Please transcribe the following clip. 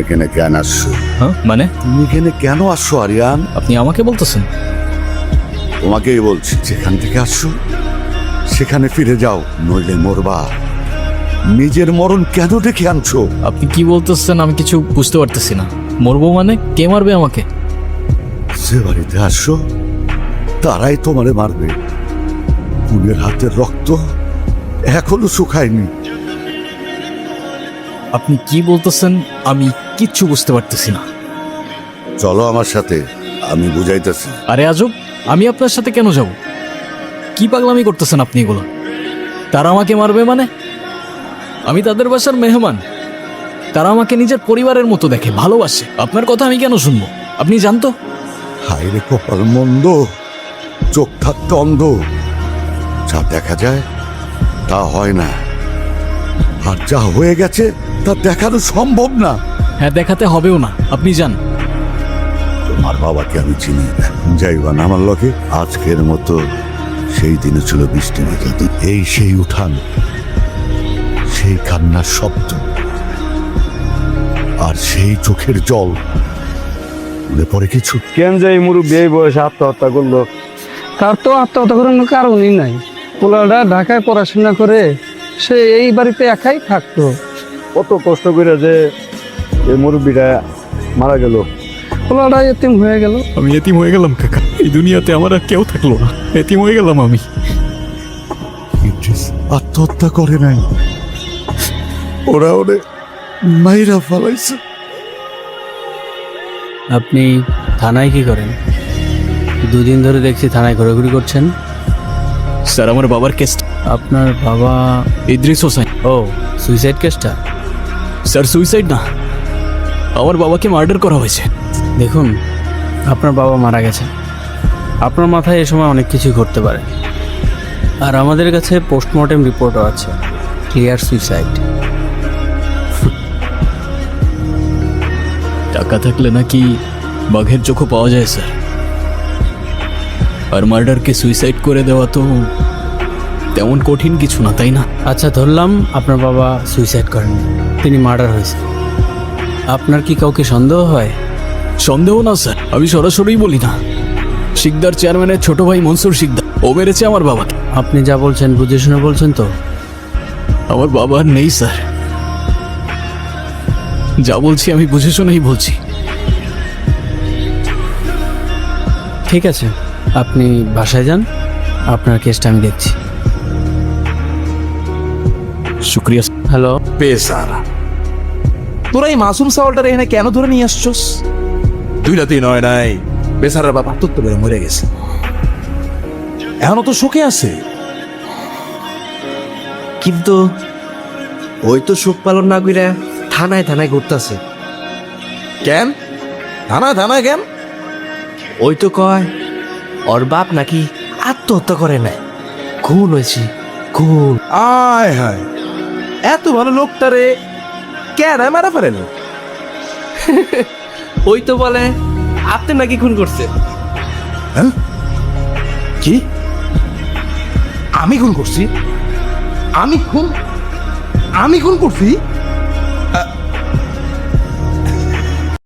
এখানে কেন আসছো? হ্যাঁ মানে তুমি এখানে কেন আসছো আরিয়ান? আপনি আমাকে বলতেছেন? তোমাকেই বলছি, যেখান থেকে আসছো সেখানে ফিরে যাও, নইলে মরবা। নিজের মরণ কেন ডেকে আনছো? আপনি কি বলতেছেন আমি কিছু বুঝতে পারতেছি না। মরবো মানে? কে মারবে আমাকে? যে বাড়িতে আসছো তারাই তোমারে মারবে। খুনের হাতের রক্ত এখনো শুকায়নি। আপনি কি বলতেছেন আমি কিচ্ছু বুঝতে পারতেছি না। চলো আমার সাথে, আমি বুঝাইতেছি। আরে আজব, আমি আপনার সাথে কেন যাব? কি পাগলামি করতেছেন আপনি এগুলো? তারা আমাকে মারবে মানে? আমি তাদের বাসার মেহমান। তারা আমাকে নিজের পরিবারের মতো দেখে, ভালোবাসে। আপনার কথা আমি কেন শুনবো? আপনি জানতো? হায় রে কপাল মন্দ, চোখ থাকতে অন্ধ। যা দেখা যায় তা হয় না, আর যা হয়ে গেছে তা দেখানো সম্ভব না। হ্যাঁ, দেখাতে হবেও না। আপনি যান। তোমার বাবাকে আমি চিনি না, যাইবা না আমার লগে। আজকের মতো সেই দিনে ছিল বৃষ্টি মেঘলা দিন। এই সেই উঠান, সেই কান্নার শব্দ, আর সেই চোখের জল। মনে পড়ে কিছু? কেন যে এই মুরব্বী এই বয়সে আত্মহত্যা করলো? তার তো আত্মহত্যা করার কোনো কারণই নাই। পোলাটা ঢাকায় পড়াশোনা করে সে এই বাড়িতে একাই থাকতো। কত কষ্ট করে যে এই মুরব্বীটা মারা গেল। পোলাটা এতিম হয়ে গেল। আমি এতিম হয়ে গেলাম কাকা। এই দুনিয়াতে আমার আর কেউ থাকলো না। এতিম হয়ে গেলাম আমি। ইদ্রিস আত্মহত্যা করে নাই, ওরা ওরে মাইরা ফালাইছে। আপনি থানায় কি করেন? দুদিন ধরে দেখছি থানায় ঘোরাঘুরি করছেন। স্যার, আমার বাবার কেস। আপনার বাবা? ইদ্রিস হোসেন। ও, সুইসাইড কেসটা? স্যার, সুইসাইড না, আমার বাবাকে মার্ডার করা হয়েছে। দেখুন, আপনার বাবা মারা গেছে। আপনার মাথায় এ সময় অনেক কিছু ঘটতে পারে। আর আমাদের কাছে পোস্টমর্টেম রিপোর্টও আছে, ক্লিয়ার সুইসাইড। টাকা থাকলে নাকি বাঘের চোখও পাওয়া যায় স্যার। আর মার্ডারকে সুইসাইড করে দেওয়া তো তেমন কঠিন কিছু না, তাই না? আচ্ছা, ধরলাম আপনার বাবা সুইসাইড করেন, তিনি মার্ডার হয়েছে। আপনার কি কাউকে সন্দেহ হয়? সন্দেহ না স্যার, আমি সরাসরি বলি না। শিকদার চেয়ারম্যানের ছোট ভাই মনসুর শিকদার, ও মেরেছে আমার বাবাকে। আপনি যা বলছেন বুঝে শুনে বলছেন তো? আমার বাবা আর নেই স্যার। যা বলছি আমি বুঝে শুনেই বলছি। ঠিক আছে, আপনি বাসায় যান, আপনার কেসটা আমি দেখছি। শুক্রিয়া। হ্যালো। বেসারা, তোরা এই মাসুম সাওয়ালটার এখানে কেন ধরে নিয়ে আসছস? দুই রাতেই নয় নাই, বেসারার বাবা তো বেড়ে মরে গেছে, এখনো তো শোকে আছে। কিন্তু ওই তো শোক পালন না কইরা থানায় থানায় ঘুরতাছে। কেন থানায় কেন? ওই তো কয় ওর বাপ নাকি আত্মহত্যা করে নাই, খুন হয়েছে, খুন। আয় হায়, এত ভালো লোকটারে কেন মারা ফেলেন? ওই তো বলে আপনি নাকি খুন করছে। কি? আমি খুন করছি? আমি খুন করছি?